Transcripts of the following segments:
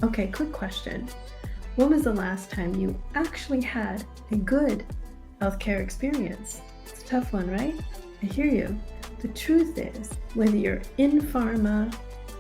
Okay, quick question. When was the last time you actually had a good healthcare experience? It's a tough one, right? I hear you. The truth is, whether you're in pharma,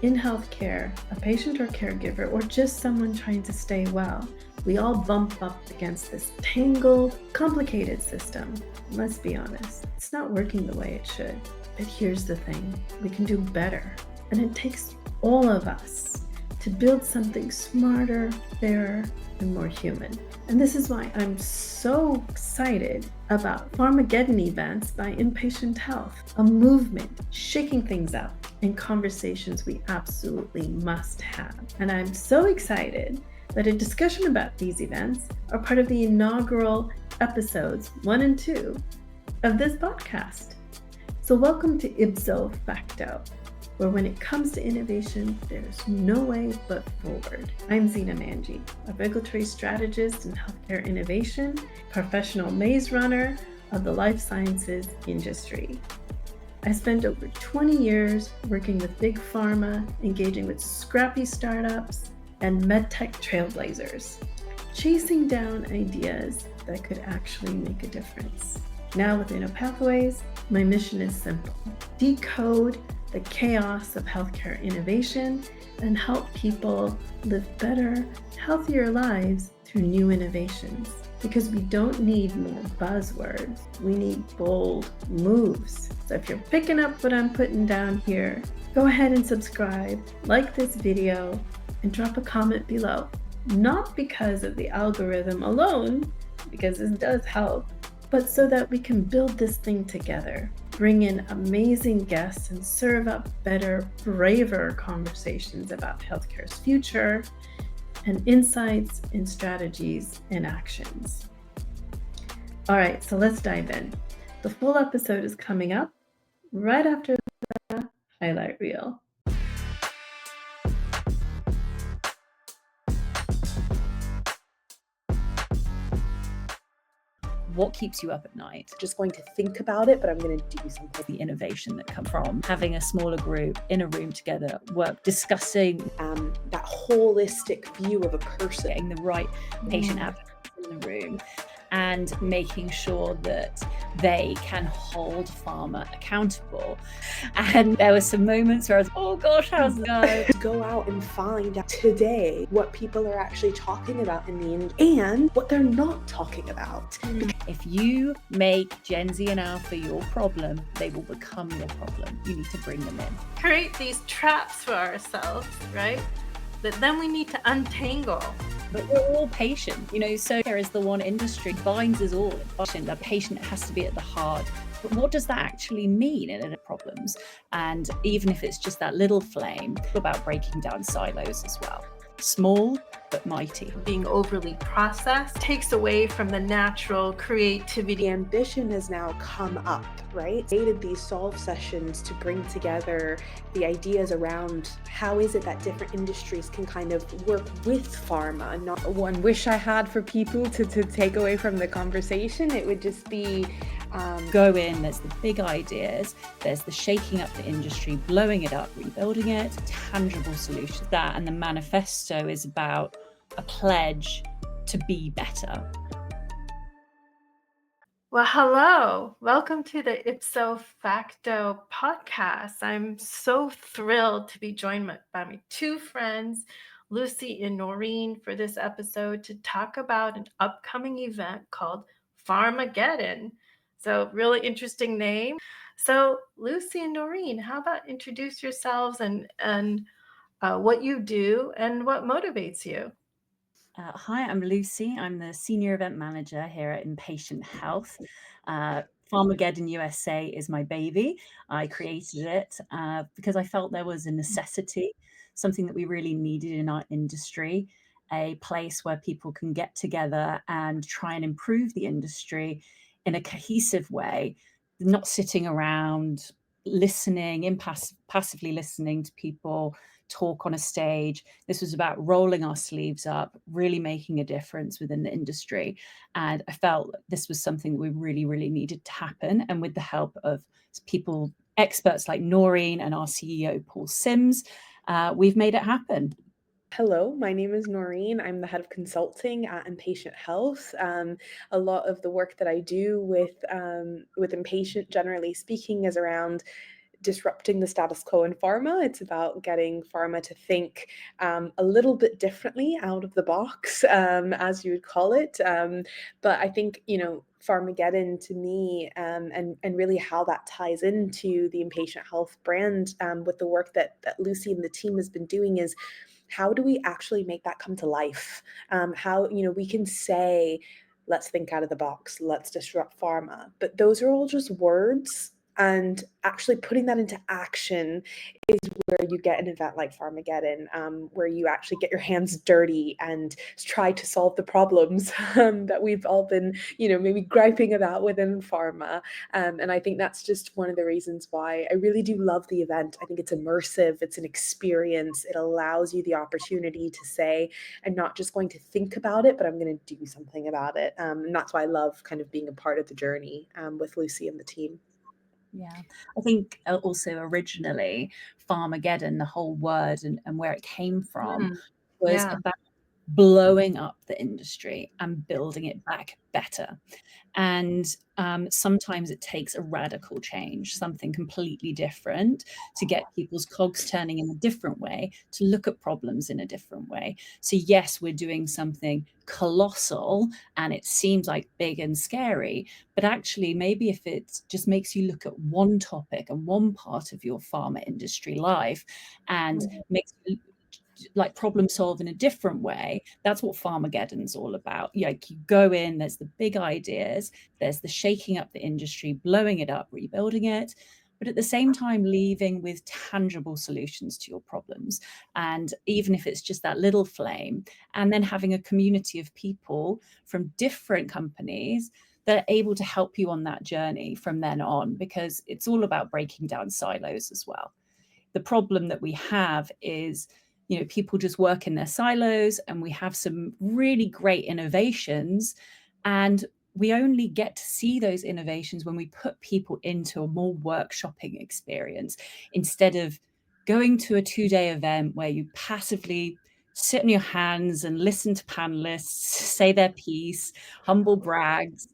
in healthcare, a patient or caregiver, or just someone trying to stay well, we all bump up against this tangled, complicated system. Let's be honest, it's not working the way it should. But here's the thing, we can do better. And it takes all of us to build something smarter, fairer, and more human. And this is why I'm so excited about Pharmageddon events by Impatient Health, a movement shaking things up and conversations we absolutely must have. And I'm so excited that a discussion about these events are part of the inaugural episodes 1 and 2 of this podcast. So welcome to Ipso Facto, where when it comes to innovation, there's no way but forward. I'm Zina Manji, a regulatory strategist in healthcare innovation, professional maze runner of the life sciences industry. I spent over 20 years working with big pharma, engaging with scrappy startups and medtech trailblazers, chasing down ideas that could actually make a difference. Now with InnoPathways, my mission is simple: decode the chaos of healthcare innovation and help people live better, healthier lives through new innovations. Because we don't need more buzzwords, we need bold moves. So if you're picking up what I'm putting down here, go ahead and subscribe, like this video, and drop a comment below. Not because of the algorithm alone, because this does help, but so that we can build this thing together, bring in amazing guests, and serve up better, braver conversations about healthcare's future, and insights and strategies and actions. All right, so let's dive in. The full episode is coming up right after the highlight reel. What keeps you up at night? Just going to think about it, but I'm going to do something. The innovation that comes from having a smaller group in a room together, discussing that holistic view of a person, getting the right patient advocacy in the room, and making sure that they can hold pharma accountable. And there were some moments where I was, oh gosh, how's it going? Go out and find out today what people are actually talking about in the industry and what they're not talking about. If you make Gen Z and Alpha your problem, they will become your problem. You need to bring them in. Create these traps for ourselves, right? That then we need to untangle. But we're all patient, so there is the one industry binds us all. The patient has to be at the heart. But what does that actually mean in problems? And even if it's just that little flame, about breaking down silos as well. Small but mighty. Being overly processed takes away from the natural creativity. The ambition has now come up, right? Created these solve sessions to bring together the ideas around how is it that different industries can kind of work with pharma. Not one wish I had for people to take away from the conversation. It would just be go in, there's the big ideas, there's the shaking up the industry, blowing it up, rebuilding it, tangible solutions. That and the manifesto is about a pledge to be better. Well, hello. Welcome to the Ipso Facto podcast. I'm so thrilled to be joined by my two friends, Lucy and Noreen, for this episode to talk about an upcoming event called Pharmageddon. So really interesting name. So Lucy and Noreen, how about introduce yourselves and what you do and what motivates you? Hi, I'm Lucy. I'm the Senior Event Manager here at Impatient Health. Pharmageddon USA is my baby. I created it because I felt there was a necessity, something that we really needed in our industry, a place where people can get together and try and improve the industry in a cohesive way, not sitting around listening, passively listening to people talk on a stage. This was about rolling our sleeves up, really making a difference within the industry. And I felt this was something that we really, really needed to happen. And with the help of people, experts like Noreen and our CEO, Paul Sims, we've made it happen. Hello, my name is Noreen. I'm the head of consulting at Impatient Health. A lot of the work that I do with Impatient, generally speaking, is around disrupting the status quo in pharma. It's about getting pharma to think a little bit differently out of the box, as you would call it. But I think, Pharmageddon to me, and really how that ties into the Impatient Health brand, with the work that Lucy and the team has been doing, is how do we actually make that come to life? How, we can say, let's think out of the box, let's disrupt pharma, but those are all just words. And actually putting that into action is where you get an event like Pharmageddon, where you actually get your hands dirty and try to solve the problems that we've all been, maybe griping about within pharma. And I think that's just one of the reasons why I really do love the event. I think it's immersive, it's an experience. It allows you the opportunity to say, I'm not just going to think about it, but I'm going to do something about it. And that's why I love kind of being a part of the journey with Lucy and the team. Yeah, I think also originally Pharmageddon, the whole word and where it came from, Mm, was yeah. about blowing up the industry and building it back better. And sometimes it takes a radical change, something completely different, to get people's cogs turning in a different way, to look at problems in a different way. So, yes, we're doing something colossal and it seems like big and scary, but actually, maybe if it just makes you look at one topic and one part of your pharma industry life and Mm. makes you like problem solve in a different way. That's what Pharmageddon's all about. Like you go in, there's the big ideas, there's the shaking up the industry, blowing it up, rebuilding it, but at the same time leaving with tangible solutions to your problems. And even if it's just that little flame, and then having a community of people from different companies that are able to help you on that journey from then on, because it's all about breaking down silos as well. The problem that we have is, people just work in their silos, and we have some really great innovations, and we only get to see those innovations when we put people into a more workshopping experience, instead of going to a 2-day event where you passively sit on your hands and listen to panelists say their piece, humble brags.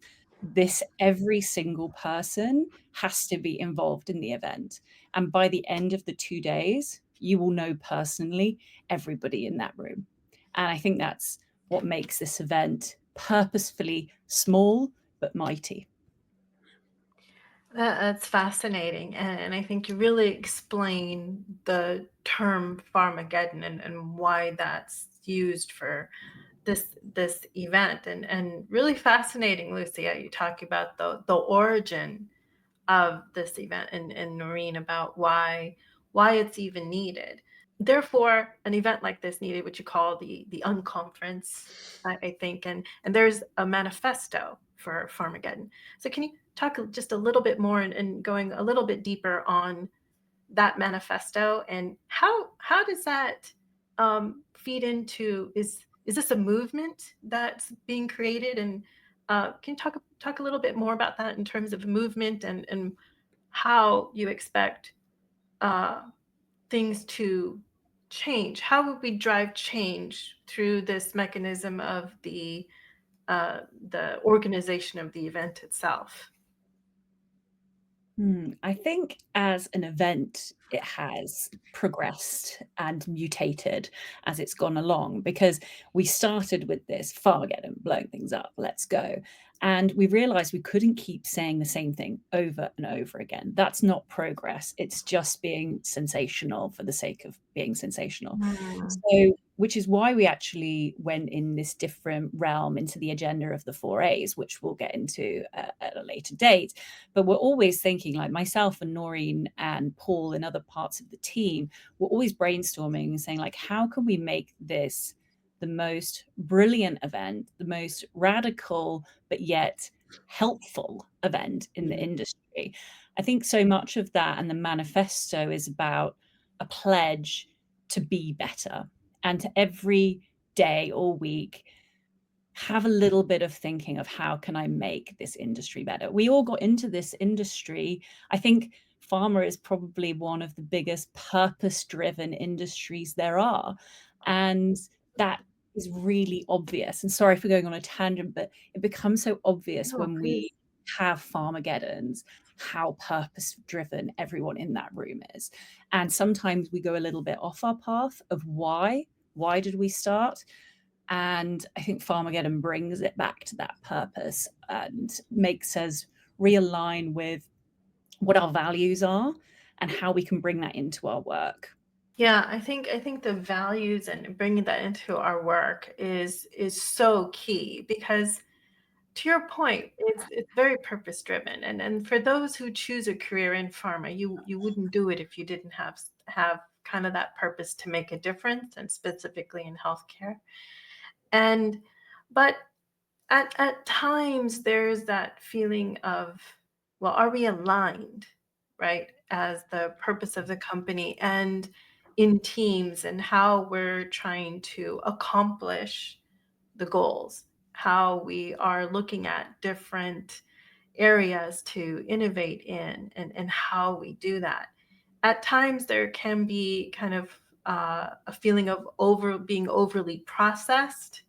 This every single person has to be involved in the event. And by the end of the 2 days, you will know personally everybody in that room. And I think that's what makes this event purposefully small but mighty. That's fascinating. And I think you really explain the term Pharmageddon and why that's used for this event. And really fascinating, Lucy, you talk about the origin of this event, and Noreen about why it's even needed. Therefore, an event like this needed what you call the unconference, I think, and there's a manifesto for Pharmageddon. So can you talk just a little bit more and going a little bit deeper on that manifesto and how does that feed into is this a movement that's being created and can you talk a little bit more about that in terms of movement and how you expect uh, things to change? How would we drive change through this mechanism of the organization of the event itself? I think as an event, it has progressed and mutated as it's gone along, because we started with this Farmageddon, blowing things up, let's go. And we realized we couldn't keep saying the same thing over and over again. That's not progress. It's just being sensational for the sake of being sensational. Mm. So, which is why we actually went in this different realm into the agenda of the 4As, which we'll get into at a later date. But we're always thinking, like myself and Noreen and Paul and other parts of the team, we're always brainstorming and saying, like, how can we make this the most brilliant event, the most radical, but yet helpful event in the Mhm. industry? I think so much of that and the manifesto is about a pledge to be better, and to every day or week have a little bit of thinking of how can I make this industry better. We all got into this industry. I think pharma is probably one of the biggest purpose driven industries there are. And that is really obvious. And sorry for going on a tangent, but it becomes so obvious No, when please. we have Pharmageddons how purpose driven everyone in that room is. And sometimes we go a little bit off our path of why. Why did we start? And I think Pharmageddon brings it back to that purpose and makes us realign with what our values are and how we can bring that into our work. Yeah, I think the values and bringing that into our work is so key because to your point, it's very purpose driven, and for those who choose a career in pharma, you wouldn't do it if you didn't have kind of that purpose to make a difference, and specifically in healthcare. And but at times there's that feeling of, well, are we aligned, right, as the purpose of the company and in teams and how we're trying to accomplish the goals, how we are looking at different areas to innovate in and how we do that. At times there can be kind of a feeling of being overly processed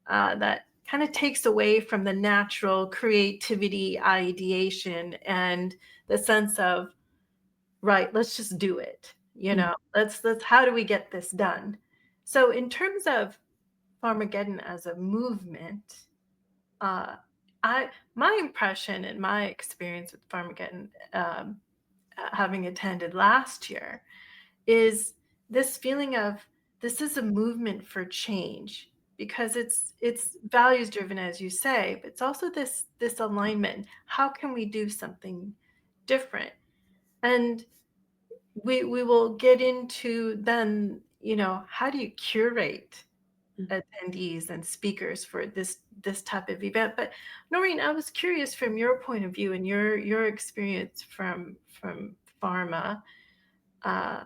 that kind of takes away from the natural creativity, ideation, and the sense of, right, let's just do it. Mm. Let's how do we get this done? So in terms of Farmageddon as a movement, uh, I my impression and my experience with Farmageddon, having attended last year, is this feeling of this is a movement for change because it's values driven, as you say, but it's also this alignment. How can we do something different? And we will get into then, how do you curate Mm. attendees and speakers for this type of event? But Noreen, I was curious from your point of view and your experience from pharma. Uh,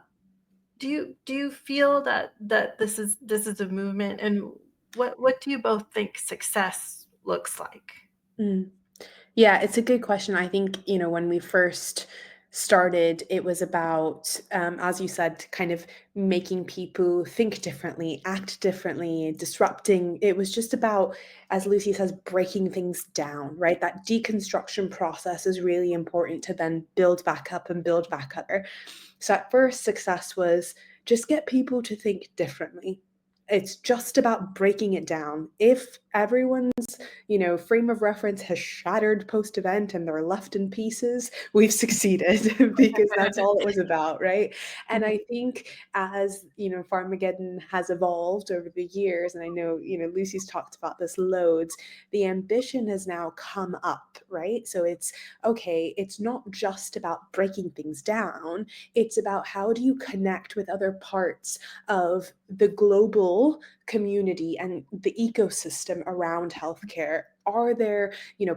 do you feel that this is a movement, and what do you both think success looks like? Mm. Yeah, it's a good question. I think, when we first started, it was about, as you said, kind of making people think differently, act differently, disrupting. It was just about, as Lucy says, breaking things down, right? That deconstruction process is really important to then build back up and build back up. So at first, success was just get people to think differently. It's just about breaking it down. If everyone's frame of reference has shattered post event and they're left in pieces, we've succeeded because that's all it was about, right? And I think as, Pharmageddon has evolved over the years, and I know, Lucy's talked about this loads, the ambition has now come up, right? So it's okay, it's not just about breaking things down, it's about how do you connect with other parts of the global community and the ecosystem around healthcare. Are there,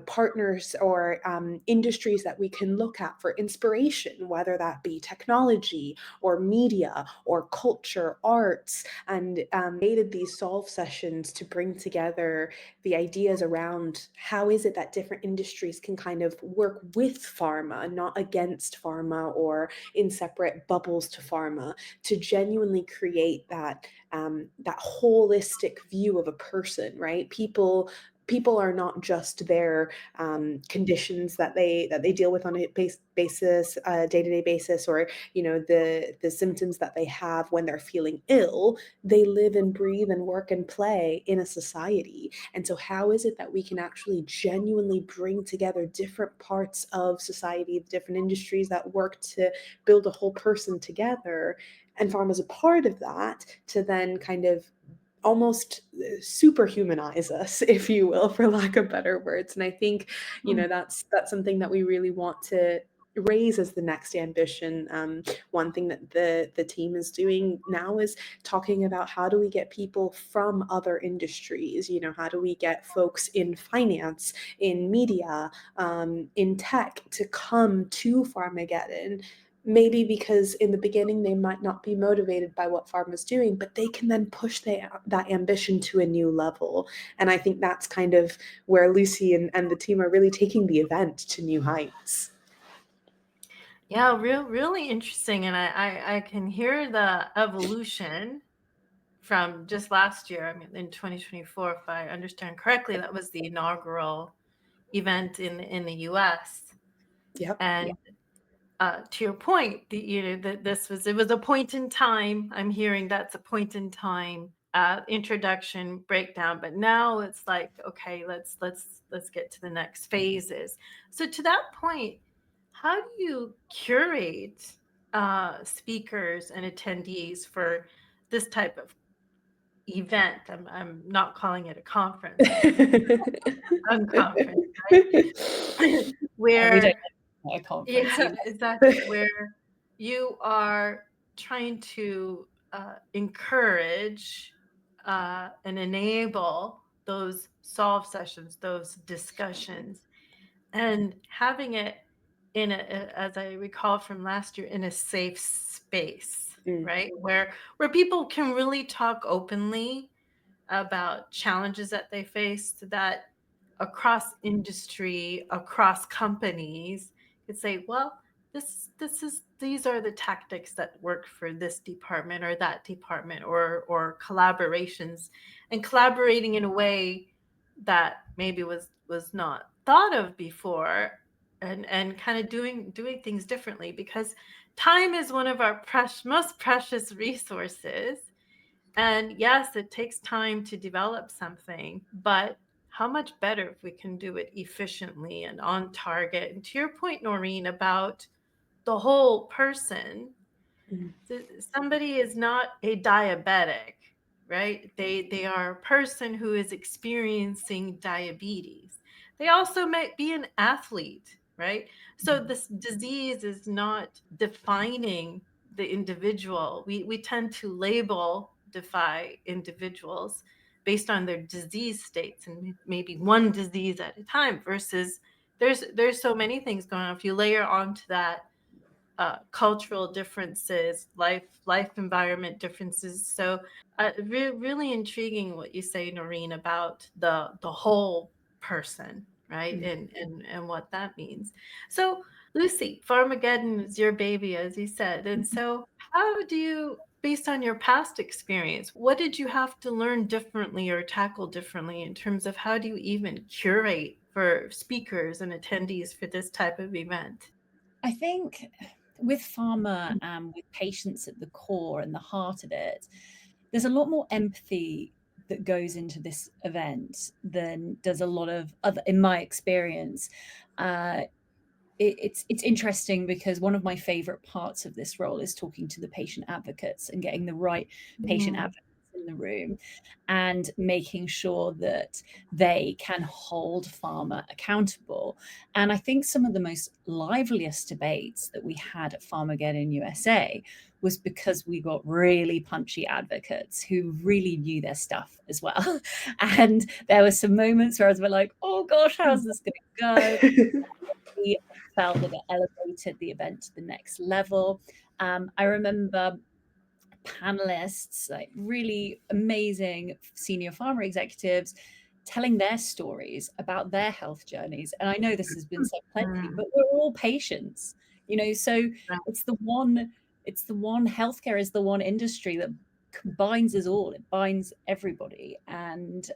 partners or industries that we can look at for inspiration, whether that be technology or media or culture, arts, and created these solve sessions to bring together the ideas around how is it that different industries can kind of work with pharma, not against pharma or in separate bubbles to pharma, to genuinely create that holistic view of a person, right? People are not just their conditions that they deal with on a basis, day-to-day basis, or the symptoms that they have when they're feeling ill. They live and breathe and work and play in a society. And so how is it that we can actually genuinely bring together different parts of society, the different industries that work to build a whole person together, and pharma is a part of that, to then kind of almost superhumanize us, if you will, for lack of better words. And I think, that's something that we really want to raise as the next ambition. One thing that the team is doing now is talking about how do we get people from other industries. How do we get folks in finance, in media, in tech to come to Pharmageddon, maybe because in the beginning they might not be motivated by what pharma's doing, but they can then push that ambition to a new level. And I think that's kind of where Lucy and the team are really taking the event to new heights. Yeah, really interesting, and I can hear the evolution from just last year. I mean, in 2024, if I understand correctly, that was the inaugural event in the U.S. Yep. And to your point, it was a point in time. I'm hearing that's a point in time introduction breakdown, but now it's like, okay, let's get to the next phases. So to that point, how do you curate speakers and attendees for this type of event? I'm not calling it a conference because it's unconference, right? And we don't Where have a conference yeah, either. exactly. Where you are trying to encourage and enable those solve sessions, those discussions, and having it as I recall from last year, in a safe space, right? Where people can really talk openly about challenges that they face, so that across industry, across companies, could say, well, these are the tactics that work for this department or that department, or collaborations, and collaborating in a way that maybe was not thought of before, and kind of doing things differently, because time is one of our most precious resources. And yes, it takes time to develop something, but how much better if we can do it efficiently and on target? And to your point, Noreen, about the whole person, somebody is not a diabetic, right? They are a person who is experiencing diabetes. They also might be an athlete, right? So this disease is not defining the individual. We tend to defy individuals based on their disease states, and maybe one disease at a time, versus there's so many things going on. If you layer onto that cultural differences, life environment differences. So really intriguing what you say, Noreen, about the whole person, right? And what that means. So Lucy, Pharmageddon is your baby, as you said. And so how do you, based on your past experience, what did you have to learn differently or tackle differently in terms of how do you even curate for speakers and attendees for this type of event? I think with pharma and with patients at the core and the heart of it, there's a lot more empathy that goes into this event than does a lot of other, in my experience. It's interesting because one of my favorite parts of this role is talking to the patient advocates and getting the right patient Mm. advocates in the room and making sure that they can hold pharma accountable. And I think some of the most liveliest debates that we had at Pharmageddon USA was because we got really punchy advocates who really knew their stuff as well. And there were some moments where I was like, oh gosh, how's this going to go? We felt that it elevated the event to the next level. I remember panelists, like really amazing senior pharma executives, telling their stories about their health journeys. And I know this has been said plenty, Mm. but we're all patients, so it's the one, healthcare is the one industry that combines us all. It binds everybody. And,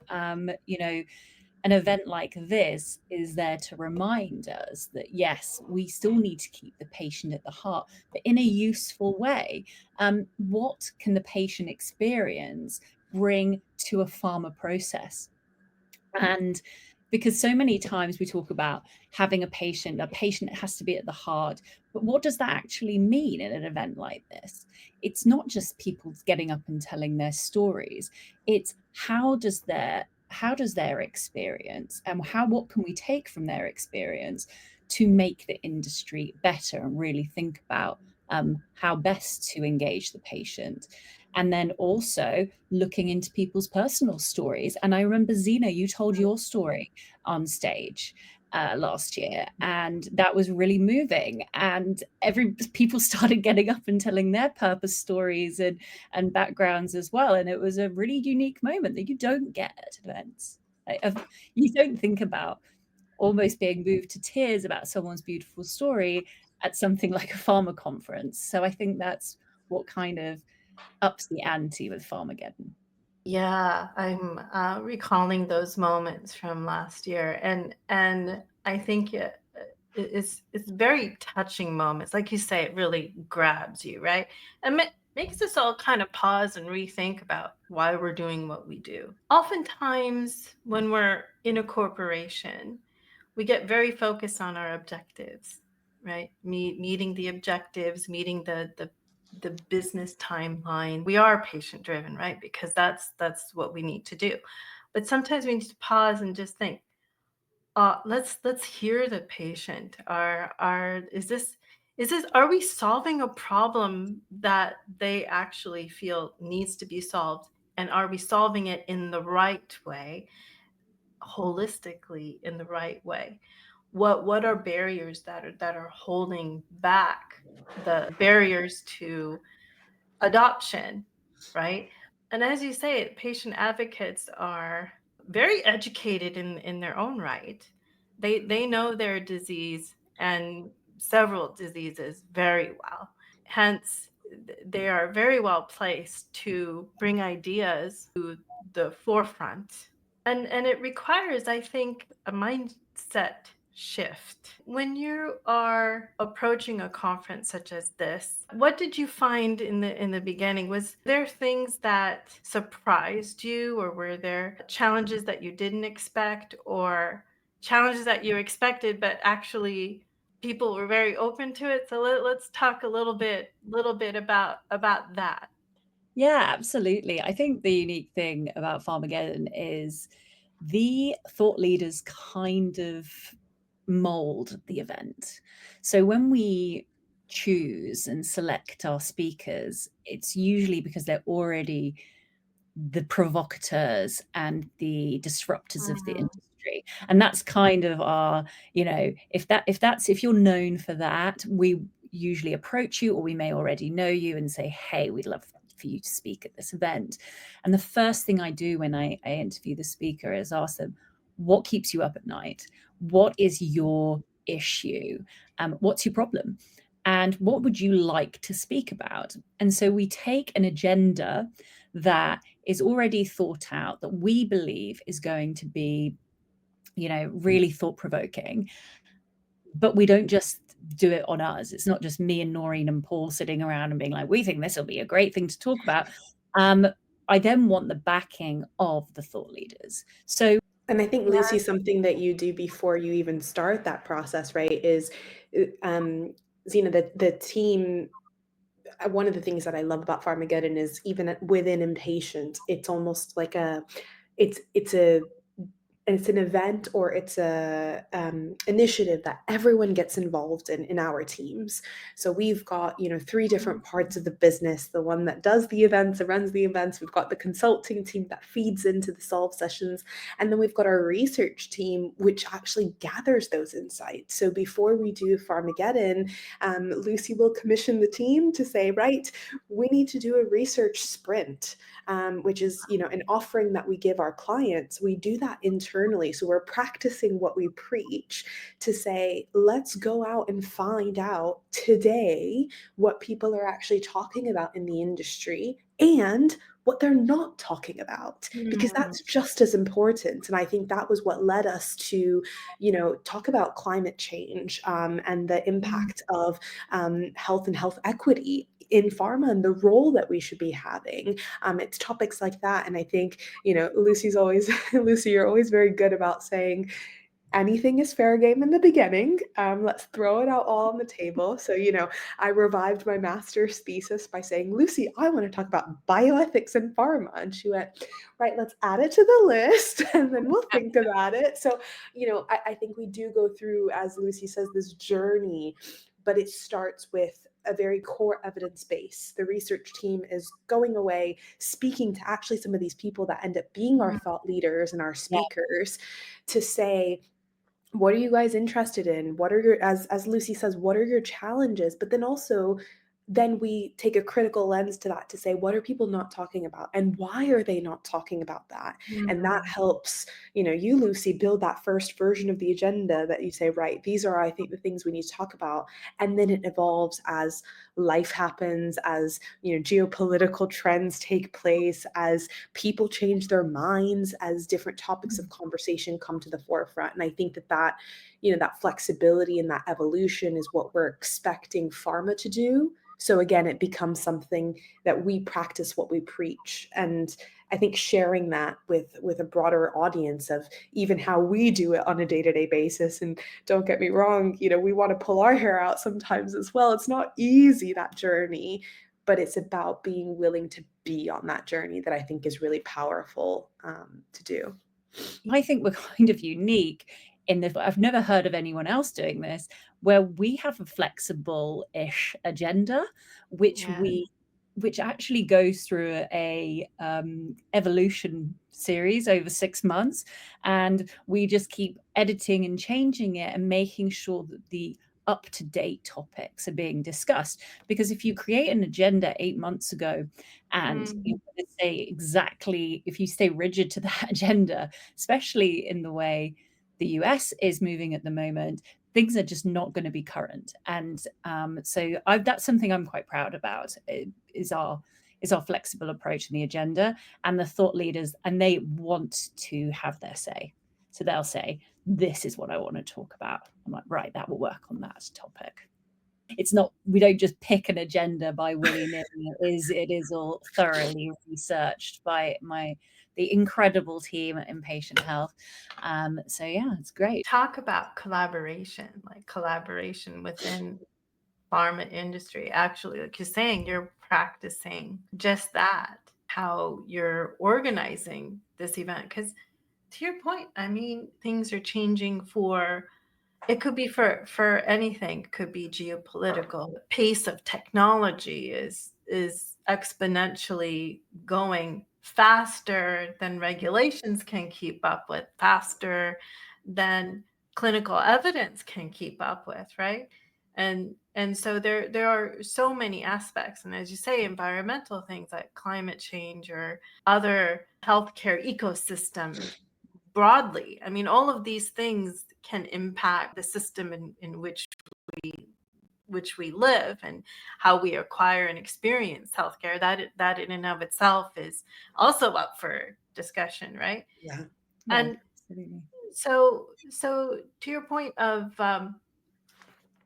an event like this is there to remind us that, yes, we still need to keep the patient at the heart, but in a useful way. What can the patient experience bring to a pharma process? And because so many times we talk about having a patient has to be at the heart. But what does that actually mean in an event like this? It's not just people getting up and telling their stories. It's how does their experience, and what can we take from their experience to make the industry better, and really think about how best to engage the patient. And then also looking into people's personal stories. And I remember, Zena, you told your story on stage last year, and that was really moving. And people started getting up and telling their purpose stories and backgrounds as well. And it was a really unique moment that you don't get at events. You don't think about almost being moved to tears about someone's beautiful story at something like a pharma conference. So I think that's what kind of ups the ante with Pharmageddon. Yeah, I'm recalling those moments from last year, and I think it's very touching moments. Like you say, it really grabs you, right? And makes us all kind of pause and rethink about why we're doing what we do. Oftentimes, when we're in a corporation, we get very focused on our objectives, right? Meeting the objectives, meeting the business timeline. We are patient driven, right? Because that's what we need to do. But sometimes we need to pause and just think, let's hear the patient. Are is this are we solving a problem that they actually feel needs to be solved? And are we solving it in the right way, holistically in the right way? What are barriers that are holding back the barriers to adoption, right? And as you say, patient advocates are very educated in their own right. They know their disease and several diseases very well. Hence, they are very well placed to bring ideas to the forefront. And it requires, I think, a mindset shift. When you are approaching a conference such as this, what did you find in the beginning? Was there things that surprised you, or were there challenges that you didn't expect, or challenges that you expected but actually people were very open to it? So let's talk a little bit about that. Yeah, absolutely. I think the unique thing about Pharmageddon is the thought leaders kind of mold the event. So when we choose and select our speakers, it's usually because they're already the provocateurs and the disruptors of the Mhm. industry. And that's kind of our, if you're known for that, we usually approach you, or we may already know you and say, hey, we'd love for you to speak at this event. And the first thing I do when I interview the speaker is ask them, what keeps you up at night? What is your issue? What's your problem? And what would you like to speak about? And so we take an agenda that is already thought out, that we believe is going to be, really thought provoking. But we don't just do it on us. It's not just me and Noreen and Paul sitting around and being like, we think this will be a great thing to talk about. I then want the backing of the thought leaders. So And I think, Yeah. Lucy, something that you do before you even start that process, right, is, Zena, the team. One of the things that I love about Farmageddon is even within Impatient, it's almost like it's an event, or it's a initiative that everyone gets involved in our teams. So we've got, three different parts of the business: the one that does the events and runs the events, we've got the consulting team that feeds into the solve sessions, and then we've got our research team, which actually gathers those insights. So before we do Farmageddon, Lucy will commission the team to say, right, we need to do a research sprint, which is, an offering that we give our clients. We do that internally. So we're practicing what we preach, to say, let's go out and find out today what people are actually talking about in the industry, and what they're not talking about, because Mhm. that's just as important. And I think that was what led us to, talk about climate change, and the impact of health and health equity in pharma, and the role that we should be having. It's topics like that. And I think, Lucy's always, Lucy, you're always very good about saying, anything is fair game in the beginning. Let's throw it out all on the table. So, I revived my master's thesis by saying, Lucy, I want to talk about bioethics in pharma. And she went, right, let's add it to the list and then we'll think about it. So, I think we do go through, as Lucy says, this journey, but it starts with a very core evidence base. The research team is going away, speaking to actually some of these people that end up being our thought leaders and our yeah, speakers, to say, what are you guys interested in? What are your, as Lucy says, what are your challenges? But then also, then we take a critical lens to that to say, what are people not talking about? And why are they not talking about that? And that helps, you, Lucy, build that first version of the agenda that you say, right, these are, I think, the things we need to talk about. And then it evolves as life happens, as, geopolitical trends take place, as people change their minds, as different topics of conversation come to the forefront. And I think that flexibility and that evolution is what we're expecting pharma to do. So again, it becomes something that we practice what we preach. And I think sharing that with a broader audience of even how we do it on a day-to-day basis. And don't get me wrong, we want to pull our hair out sometimes as well. It's not easy, that journey, but it's about being willing to be on that journey that I think is really powerful to do. I think we're kind of unique in that I've never heard of anyone else doing this, where we have a flexible-ish agenda, which actually goes through a evolution series over 6 months, and we just keep editing and changing it and making sure that the up-to-date topics are being discussed. Because if you create an agenda 8 months ago and you're going to say exactly, if you stay rigid to that agenda, especially in the way the US is moving at the moment, things are just not going to be current. And so that's something I'm quite proud about, is our flexible approach in the agenda, and the thought leaders, and they want to have their say. So they'll say, this is what I want to talk about. I'm like, right, that will work on that topic. It's not, we don't just pick an agenda by willy-nilly. It is all thoroughly researched by the incredible team at Impatient Health. So yeah, it's great. Talk about collaboration, like collaboration within pharma industry. Actually, like you're saying, you're practicing just that, how you're organizing this event. Because to your point, I mean, things are changing it could be for anything. It could be geopolitical. The pace of technology is exponentially going faster than regulations can keep up with, faster than clinical evidence can keep up with, right? And so there are so many aspects, and as you say, environmental things like climate change or other healthcare ecosystems broadly. I mean, all of these things can impact the system in which we live and how we acquire and experience healthcare. That in and of itself is also up for discussion, right? Yeah. And absolutely. so to your point of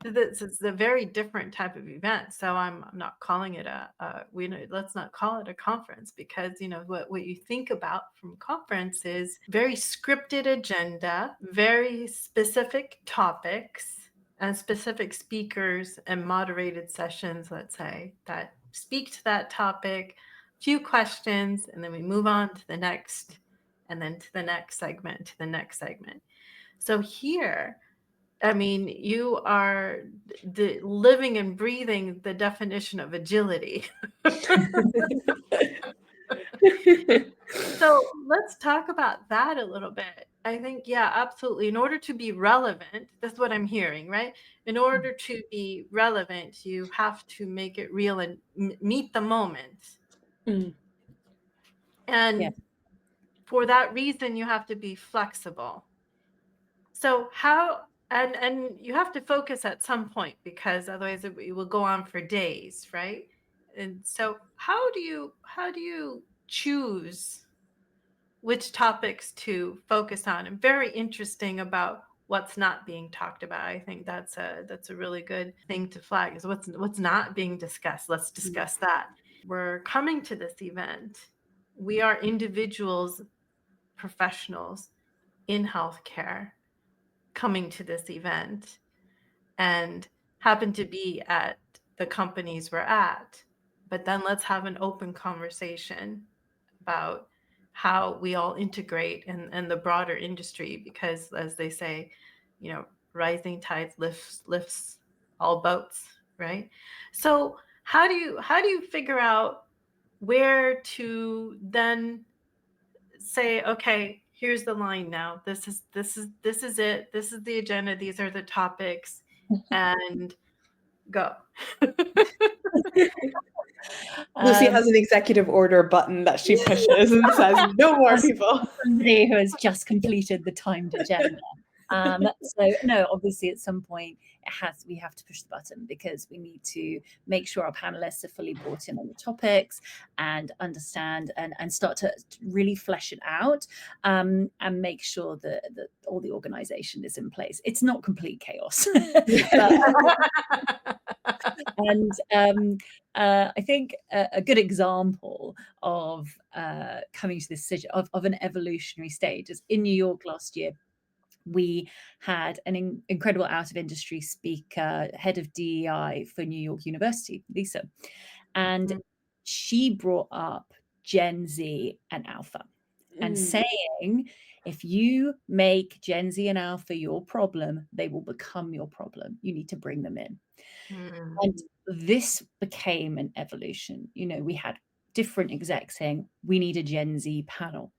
this is a very different type of event. So I'm not calling it let's not call it a conference, because what you think about from conference is very scripted agenda, very specific topics and specific speakers and moderated sessions, let's say, that speak to that topic, few questions, and then we move on to the next, and then to the next segment, to the next segment. So here, I mean, you are living and breathing the definition of agility. So let's talk about that a little bit. I think, yeah, absolutely. In order to be relevant, that's what I'm hearing, right? In order to be relevant, you have to make it real and meet the moment. Mm. And for that reason, you have to be flexible. So and you have to focus at some point, because otherwise it will go on for days, right? And so how do you choose which topics to focus on? And very interesting about what's not being talked about. I think that's a really good thing to flag, is what's not being discussed. Let's discuss that. We're coming to this event. We are individuals, professionals in healthcare, coming to this event and happen to be at the companies we're at. But then let's have an open conversation about how we all integrate and the broader industry, because as they say, rising tides lifts all boats, right? So how do you figure out where to then say, okay, here's the line now. This is it. This is the agenda. These are the topics. And Go. Lucy Um, has an executive order button that she pushes and says, no more as people. somebody who has just completed the timed agenda. So no, obviously at some point we have to push the button, because we need to make sure our panelists are fully brought in on the topics and understand and start to really flesh it out, and make sure that all the organization is in place. It's not complete chaos, but and I think a good example of coming to this of an evolutionary stage is in New York last year. We had an incredible out of industry speaker, head of DEI for New York University, Lisa, and she brought up Gen Z and Alpha, and saying, if you make Gen Z and Alpha your problem, they will become your problem. You need to bring them in. And this became an evolution. We had different execs saying, we need a Gen Z panel.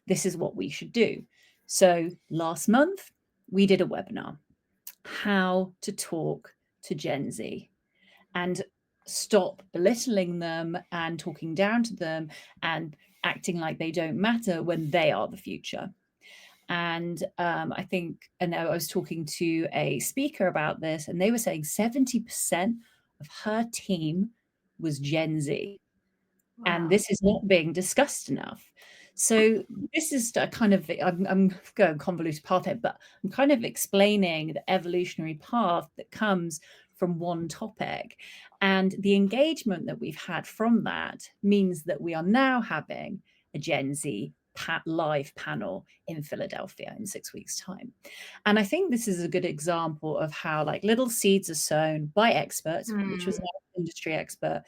This is what we should do. So last month, we did a webinar, how to talk to Gen Z and stop belittling them and talking down to them and acting like they don't matter when they are the future. And I was talking to a speaker about this, and they were saying 70% of her team was Gen Z. Wow. And this is not being discussed enough. So this is a kind of, I'm going convoluted path here, but I'm kind of explaining the evolutionary path that comes from one topic. And the engagement that we've had from that means that we are now having a Gen Z live panel in Philadelphia in 6 weeks' time. And I think this is a good example of how little seeds are sown by experts, which was an industry expert,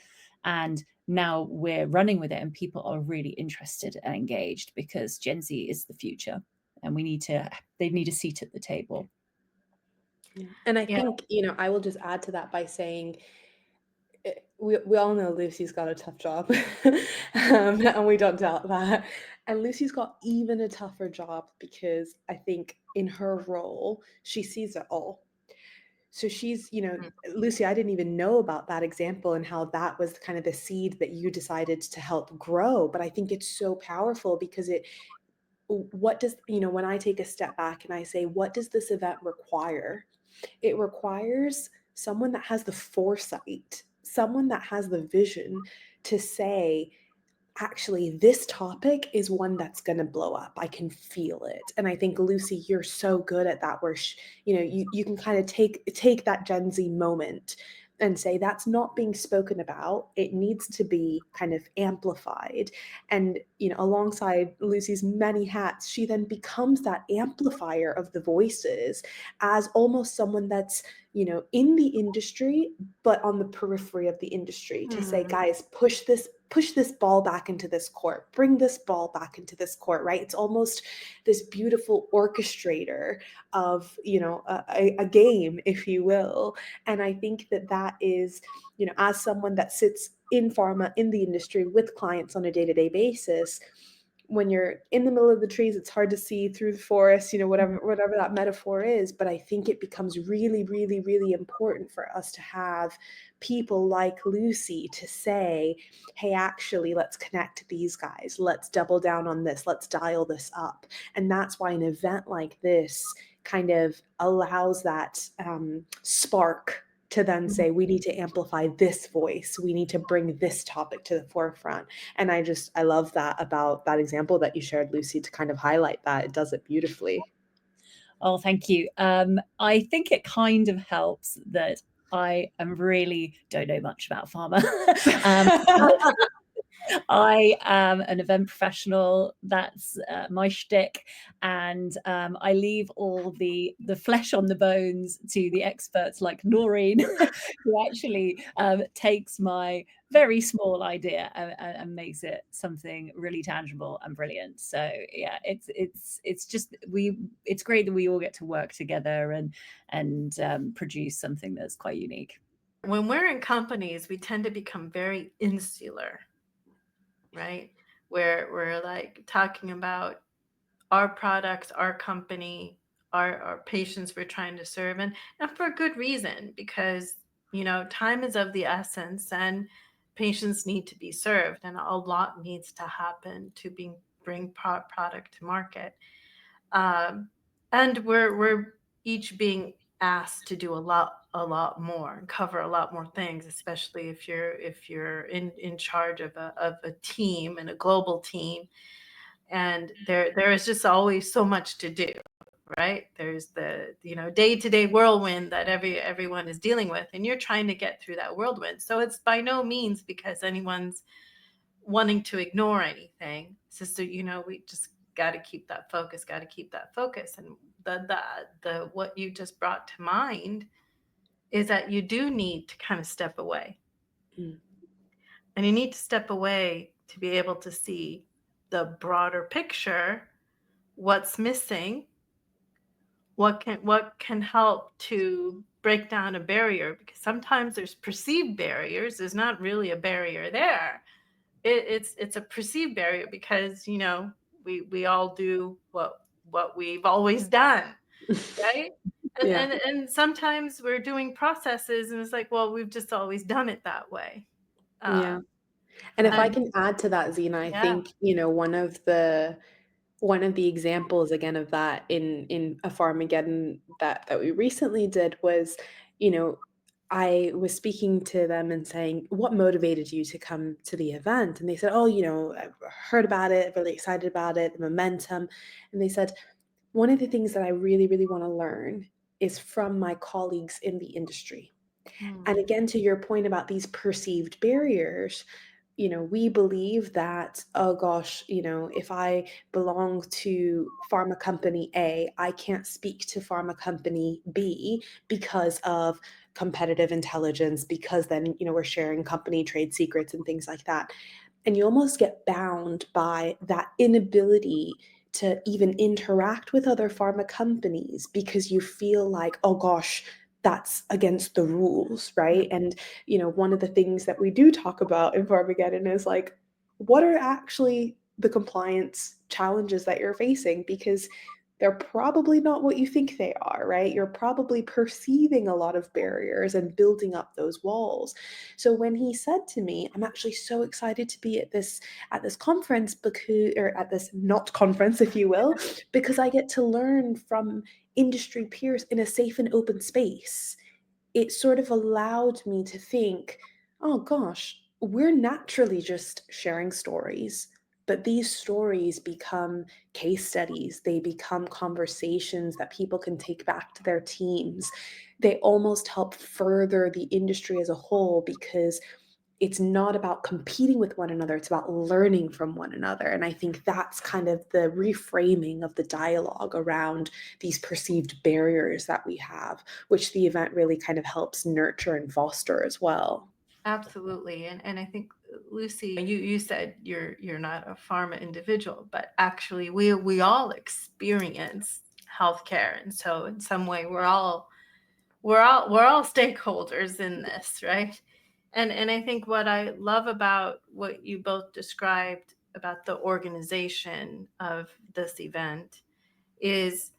and now we're running with it, and people are really interested and engaged, because Gen Z is the future, and they need a seat at the table. And I think, I will just add to that by saying, we all know Lucy's got a tough job, and we don't doubt that. And Lucy's got even a tougher job, because I think in her role, she sees it all. So she's, Lucy, I didn't even know about that example and how that was kind of the seed that you decided to help grow. But I think it's so powerful, because what does, when I take a step back and I say, what does this event require? It requires someone that has the foresight, someone that has the vision to say, actually, this topic is one that's going to blow up. I can feel it. And I think, Lucy, you're so good at that, where you can kind of take that Gen Z moment and say, that's not being spoken about. It needs to be kind of amplified. And alongside Lucy's many hats, she then becomes that amplifier of the voices, as almost someone that's in the industry but on the periphery of the industry, to say, guys, push this ball back into this court, bring this ball back into this court, right? It's almost this beautiful orchestrator of a game, if you will. And I think that is, as someone that sits in pharma, in the industry, with clients on a day-to-day basis, when you're in the middle of the trees, it's hard to see through the forest, whatever that metaphor is. But I think it becomes really, really, really important for us to have people like Lucy to say, hey, actually, let's connect to these guys. Let's double down on this. Let's dial this up. And that's why an event like this kind of allows that spark to then say, we need to amplify this voice. We need to bring this topic to the forefront. And I love that about that example that you shared, Lucy, to kind of highlight that. It does it beautifully. Oh, thank you. I think it kind of helps that I really don't know much about pharma. I am an event professional. That's my shtick, and I leave all the flesh on the bones to the experts like Noreen, who actually takes my very small idea and makes it something really tangible and brilliant. So yeah, it's just it's great that we all get to work together and produce something that's quite unique. When we're in companies, we tend to become very insular, right? Where we're talking about our products, our company, our patients we're trying to serve, and for good reason, because time is of the essence, and patients need to be served, and a lot needs to happen to bring product to market. Um, and we're each being asked to do a lot more and cover a lot more things, especially if you're in charge of a team and a global team. And there is just always so much to do, right? There's the day-to-day whirlwind that everyone is dealing with, and you're trying to get through that whirlwind. So it's by no means because anyone's wanting to ignore anything. It's just that, we just got to keep that focus, and the what you just brought to mind is that you do need to kind of step away. Mm. And you need to step away to be able to see the broader picture, what's missing, what can help to break down a barrier, because sometimes there's perceived barriers. There's not really a barrier there. It's a perceived barrier because we all do what we've always done, right? And Yeah. and sometimes we're doing processes and it's like, well, we've just always done it that way. Yeah. Um, And if I and can add to that, Zena, I yeah. think, one of the examples again of that in a Pharmageddon that we recently did was, you know, I was speaking to them and saying, "What motivated you to come to the event?" And they said, "Oh, I've heard about it, really excited about it, the momentum." And they said, "One of the things that I really, really want to learn is from my colleagues in the industry." Hmm. And again, to your point about these perceived barriers, we believe that, oh gosh, if I belong to pharma company A, I can't speak to pharma company B because of competitive intelligence, because then, we're sharing company trade secrets and things like that. And you almost get bound by that inability to even interact with other pharma companies because you feel like, oh gosh, that's against the rules, right? And one of the things that we do talk about in Pharmageddon is like, what are actually the compliance challenges that you're facing? Because they're probably not what you think they are, right? You're probably perceiving a lot of barriers and building up those walls. So when he said to me, I'm actually so excited to be at this conference, because, or at this not conference, if you will, because I get to learn from industry peers in a safe and open space. It sort of allowed me to think, oh gosh, we're naturally just sharing stories, but these stories become case studies. They become conversations that people can take back to their teams. They almost help further the industry as a whole because it's not about competing with one another, it's about learning from one another. And I think that's kind of the reframing of the dialogue around these perceived barriers that we have, which the event really kind of helps nurture and foster as well. Absolutely. And I think, Lucy, you said you're not a pharma individual, but actually we all experience healthcare. And so in some way we're all stakeholders in this, right? And I think what I love about what you both described about the organization of this event is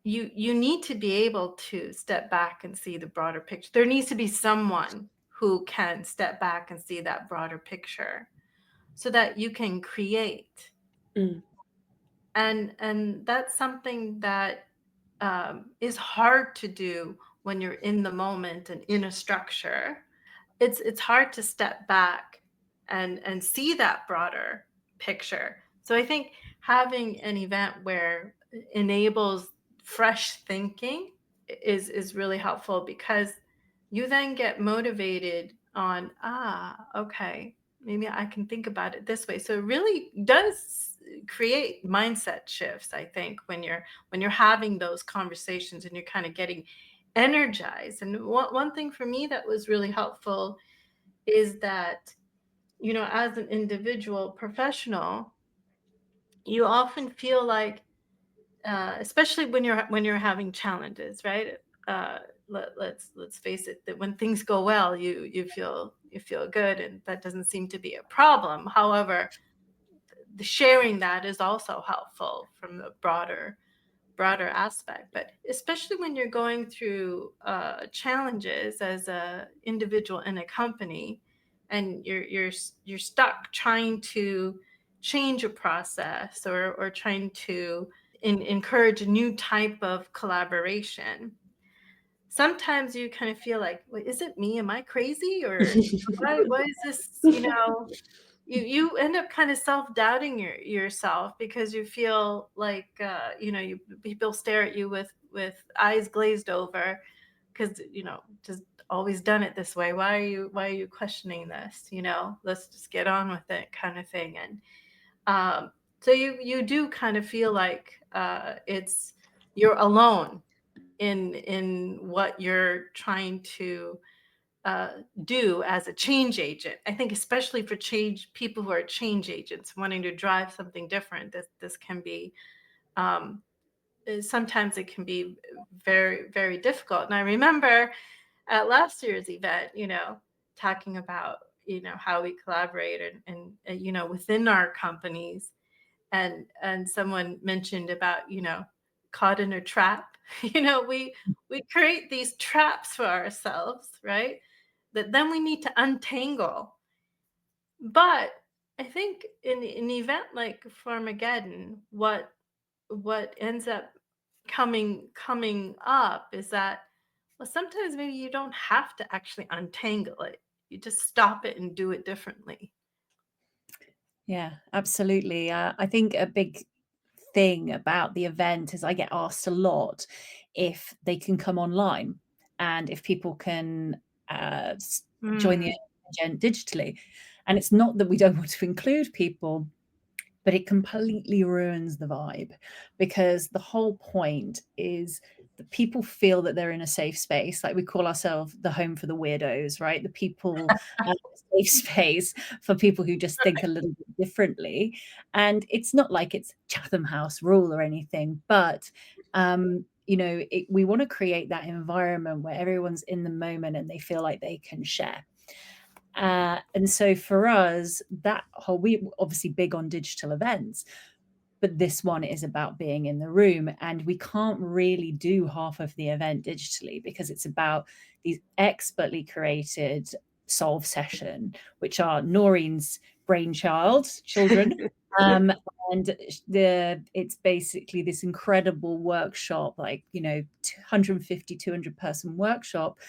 you need to be able to step back and see the broader picture. There needs to be someone who can step back and see that broader picture so that you can create. Mm, And that's something that is hard to do when you're in the moment and in a structure. It's hard to step back and see that broader picture. So I think having an event where enables fresh thinking is really helpful, because you then get motivated on, okay, maybe I can think about it this way. So it really does create mindset shifts, I think, when you're having those conversations and you're kind of getting energized. And one thing for me that was really helpful is that, as an individual professional, you often feel like, especially when you're having challenges, right? Uh, let's face it, that when things go well, you feel good, and that doesn't seem to be a problem. However, the sharing that is also helpful from the broader broader aspect, but especially when you're going through challenges as a individual in a company, and you're stuck trying to change a process, or trying to encourage a new type of collaboration. Sometimes you kind of feel like, wait, is it me? Am I crazy? Or why is this, you end up kind of self-doubting yourself, because you feel like, people stare at you with eyes glazed over, because just always done it this way. Why are you questioning this? Let's just get on with it, kind of thing. And so you do kind of feel like it's you're alone in what you're trying to do as a change agent. I think especially for change people who are change agents wanting to drive something different, this can be, um, sometimes it can be very, very difficult. And I remember at last year's event, talking about how we collaborate, and within our companies, and someone mentioned about caught in a trap. We create these traps for ourselves, right, that then we need to untangle. But I think in an event like Pharmageddon, what ends up coming up is that, well, sometimes maybe you don't have to actually untangle it. You just stop it and do it differently. Yeah, absolutely. I think a big thing about the event is I get asked a lot if they can come online and if people can join the Mm. event digitally. And it's not that we don't want to include people, but it completely ruins the vibe, because the whole point is that people feel that they're in a safe space. Like, we call ourselves the home for the weirdos, right? The people, safe space for people who just think a little bit differently. And it's not like it's Chatham House rule or anything, but we want to create that environment where everyone's in the moment and they feel like they can share. And so for us, we obviously big on digital events, but this one is about being in the room, and we can't really do half of the event digitally because it's about these expertly created solve session, which are Noreen's brainchild, children. Um, and it's basically this incredible workshop, like 150, 200 person workshop,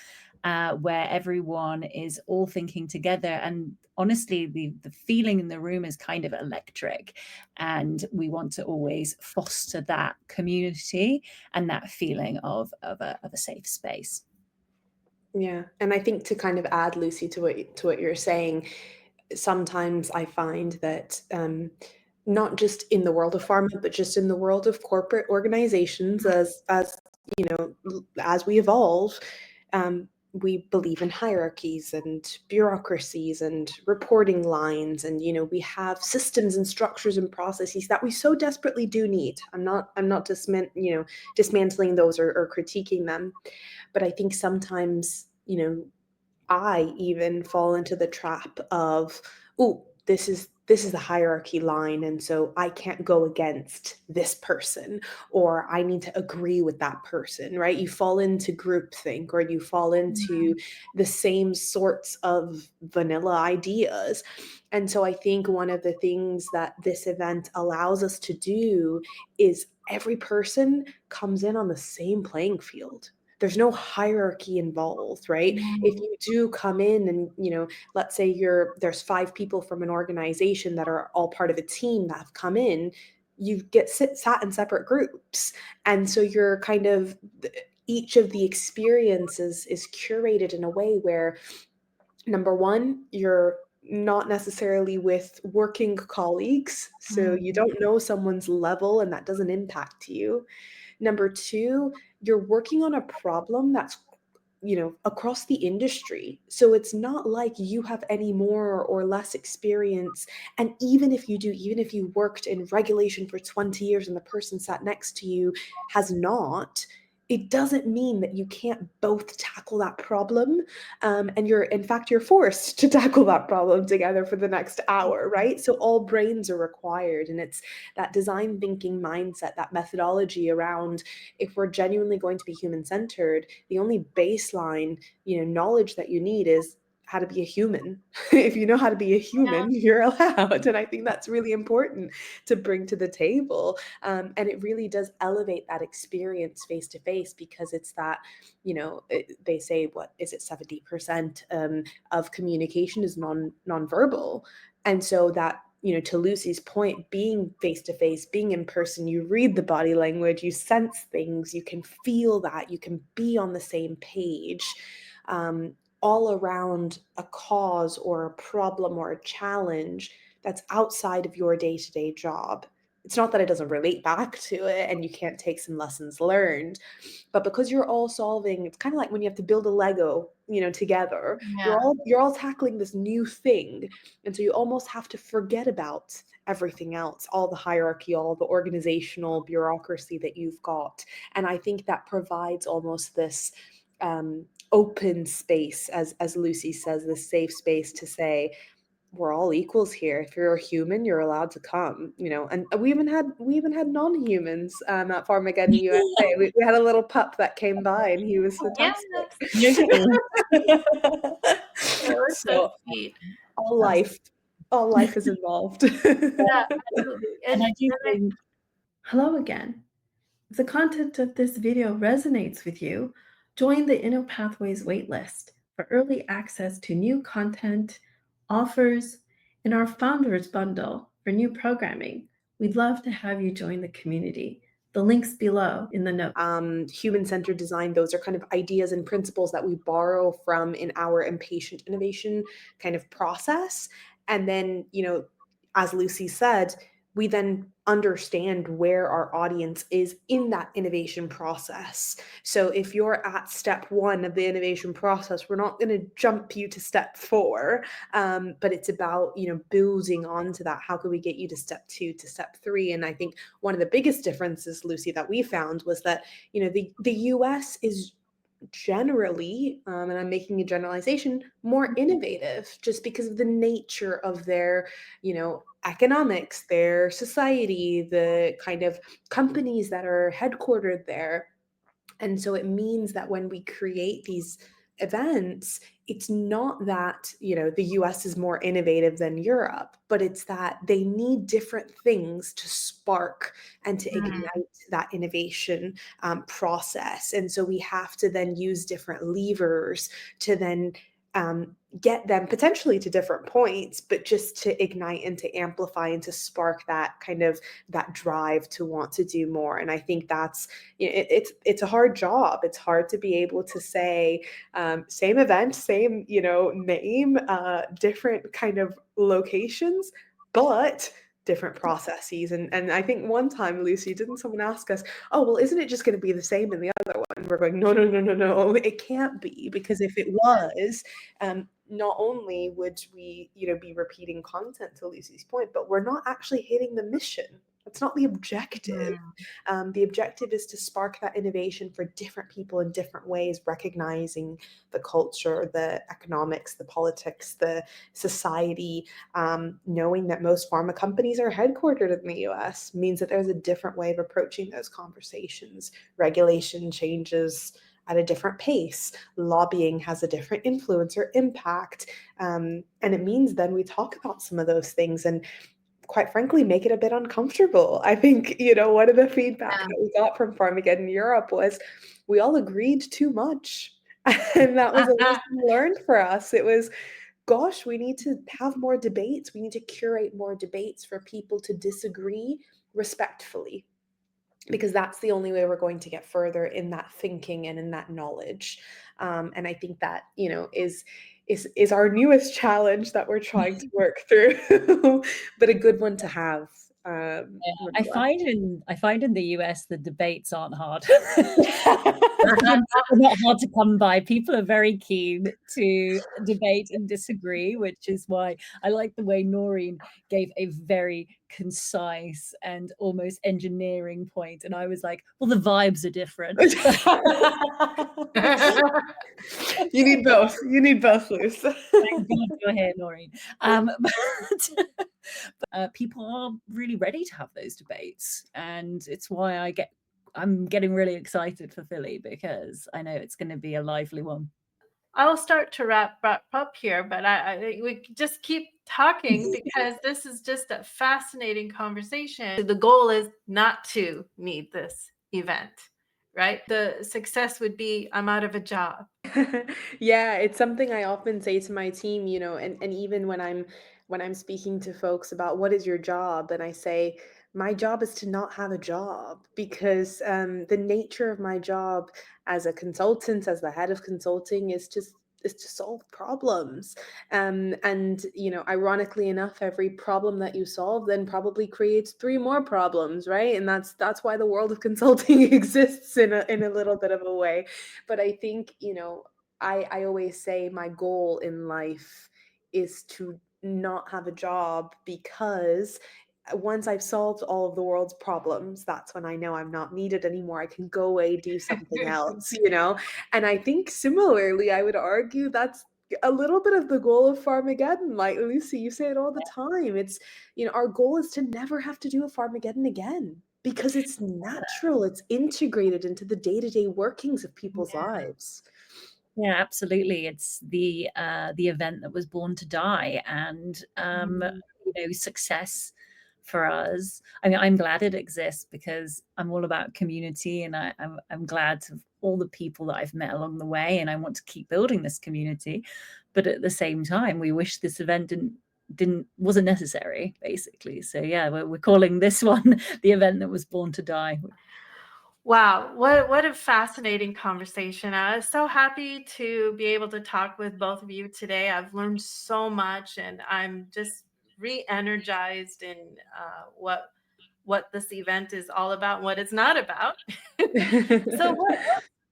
where everyone is all thinking together. And honestly, the feeling in the room is kind of electric. And we want to always foster that community and that feeling of a safe space. Yeah, and I think to kind of add, Lucy, to what you're saying, sometimes I find that not just in the world of pharma, but just in the world of corporate organizations, as as we evolve, we believe in hierarchies and bureaucracies and reporting lines, and we have systems and structures and processes that we so desperately do need. I'm not dismantling those, or critiquing them, but I think sometimes I even fall into the trap of, oh, this is the hierarchy line, and so I can't go against this person, or I need to agree with that person, right? You fall into groupthink, or you fall into the same sorts of vanilla ideas. And so I think one of the things that this event allows us to do is every person comes in on the same playing field. There's no hierarchy involved, right? If you do come in and, let's say there's 5 people from an organization that are all part of a team that have come in, you get sat in separate groups. And so you're kind of, each of the experiences is curated in a way where, number one, you're not necessarily with working colleagues, so you don't know someone's level and that doesn't impact you. Number two, you're working on a problem that's across the industry. So it's not like you have any more or less experience. And even if you do, even if you worked in regulation for 20 years and the person sat next to you has not, it doesn't mean that you can't both tackle that problem. And in fact, you're forced to tackle that problem together for the next hour, right? So all brains are required. And it's that design thinking mindset, that methodology around, if we're genuinely going to be human centered, the only baseline, knowledge that you need is how to be a human. If you know how to be a human, you're allowed. And I think that's really important to bring to the table. And it really does elevate that experience face to face, because it's that, they say, what is it, 70% of communication is nonverbal. And so that, to Lucy's point, being face to face, being in person, you read the body language, you sense things, you can feel that, you can be on the same page. All around a cause or a problem or a challenge that's outside of your day-to-day job. It's not that it doesn't relate back to it and you can't take some lessons learned, but because you're all solving, it's kind of like when you have to build a Lego, together. Yeah. You're all tackling this new thing, and so you almost have to forget about everything else, all the hierarchy, all the organizational bureaucracy that you've got. And I think that provides almost this open space, as Lucy says, this safe space to say, we're all equals here. If you're a human, you're allowed to come, and we even had non-humans at Pharmageddon USA. We had a little pup that came by, and he was Yeah, fantastic. it was so So sweet. all life is involved. Yeah, absolutely. And I do think Hello again. If the content of this video resonates with you, join the Inner Pathways waitlist for early access to new content, offers, and our Founders Bundle for new programming. We'd love to have you join the community. The link's below in the notes. Human-centered design, those are kind of ideas and principles that we borrow from in our impatient innovation kind of process. And then, as Lucy said, we then understand where our audience is in that innovation process. So if you're at step 1 of the innovation process, we're not going to jump you to step 4, but it's about, building onto that. How can we get you to step 2, to step 3? And I think one of the biggest differences, Lucy, that we found was that, the US is generally, and I'm making a generalization, more innovative, just because of the nature of their, economics, their society, the kind of companies that are headquartered there. And so it means that when we create these events, it's not that, the US is more innovative than Europe, but it's that they need different things to spark and to ignite that innovation process. And so we have to then use different levers to then get them potentially to different points, but just to ignite and to amplify and to spark that kind of that drive to want to do more. And I think that's, it's a hard job. It's hard to be able to say same event, same, name, different kind of locations, but different processes. And I think one time, Lucy, didn't someone ask us, oh, well, isn't it just going to be the same in the other one? And we're going, no, it can't be, because if it was, not only would we, be repeating content, to Lucy's point, but we're not actually hitting the mission. That's not the objective. The objective is to spark that innovation for different people in different ways, recognizing the culture, the economics, the politics, the society. Knowing that most pharma companies are headquartered in the US means that there's a different way of approaching those conversations. Regulation changes at a different pace. Lobbying has a different influence or impact. And it means then we talk about some of those things and, quite frankly, make it a bit uncomfortable. I think, one of the feedback that we got from Pharmageddon Europe was we all agreed too much. And that was a lesson learned for us. It was, gosh, we need to have more debates. We need to curate more debates for people to disagree respectfully, because that's the only way we're going to get further in that thinking and in that knowledge. And I think that, is our newest challenge that we're trying to work through, but a good one to have. I find in the US the debates aren't hard. They're not hard to come by. People are very keen to debate and disagree, which is why I like the way Noreen gave a very concise and almost engineering point. And I was like, well, the vibes are different. You need both. You need both, Luz. Thank God you're here, Noreen. But people are really ready to have those debates, and it's why I'm getting really excited for Philly, because I know it's going to be a lively one. I'll start to wrap up here, but I think we just keep talking because this is just a fascinating conversation. The goal is not to need this event, right? The success would be I'm out of a job. Yeah, it's something I often say to my team, and even when I'm speaking to folks about what is your job, and I say my job is to not have a job, because the nature of my job as a consultant, as the head of consulting, is to solve problems. And ironically enough, every problem that you solve then probably creates three more problems, right? And that's why the world of consulting exists in a little bit of a way. But I think, I always say my goal in life is to not have a job, because once I've solved all of the world's problems, that's when I know I'm not needed anymore. I can go away, do something else, And I think similarly, I would argue that's a little bit of the goal of Pharmageddon. Like Lucy, you say it all the time. It's, our goal is to never have to do a Pharmageddon again, because it's natural, it's integrated into the day-to-day workings of people's lives. Yeah, absolutely. It's the event that was born to die, and success for us. I mean, I'm glad it exists, because I'm all about community, and I'm glad of all the people that I've met along the way, and I want to keep building this community. But at the same time, we wish this event wasn't necessary, basically. So yeah, we're calling this one the event that was born to die. Wow, what a fascinating conversation. I was so happy to be able to talk with both of you today. I've learned so much, and I'm just re-energized in what this event is all about, what it's not about. So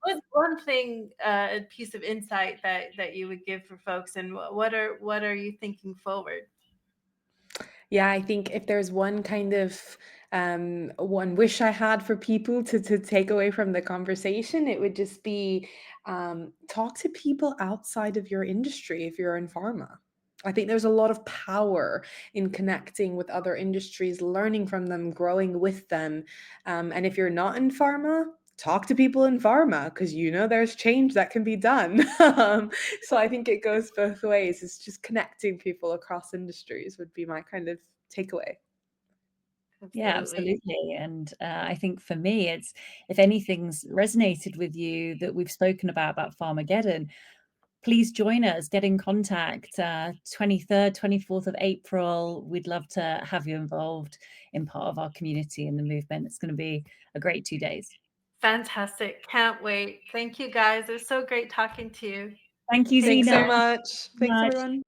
what's one thing, a piece of insight that you would give for folks, and what are you thinking forward? Yeah, I think if there's one kind of one wish I had for people to take away from the conversation, it would just be talk to people outside of your industry if you're in pharma. I think there's a lot of power in connecting with other industries, learning from them, growing with them. And if you're not in pharma, talk to people in pharma, because there's change that can be done. So I think it goes both ways. It's just connecting people across industries would be my kind of takeaway. Yeah, absolutely. And I think for me, it's, if anything's resonated with you that we've spoken about Pharmageddon, please join us, get in contact. 23rd, 24th of April. We'd love to have you involved in part of our community and the movement. It's going to be a great 2 days. Fantastic. Can't wait. Thank you, guys. It was so great talking to you. Thank you, Thanks Zena. so much. Thanks, everyone.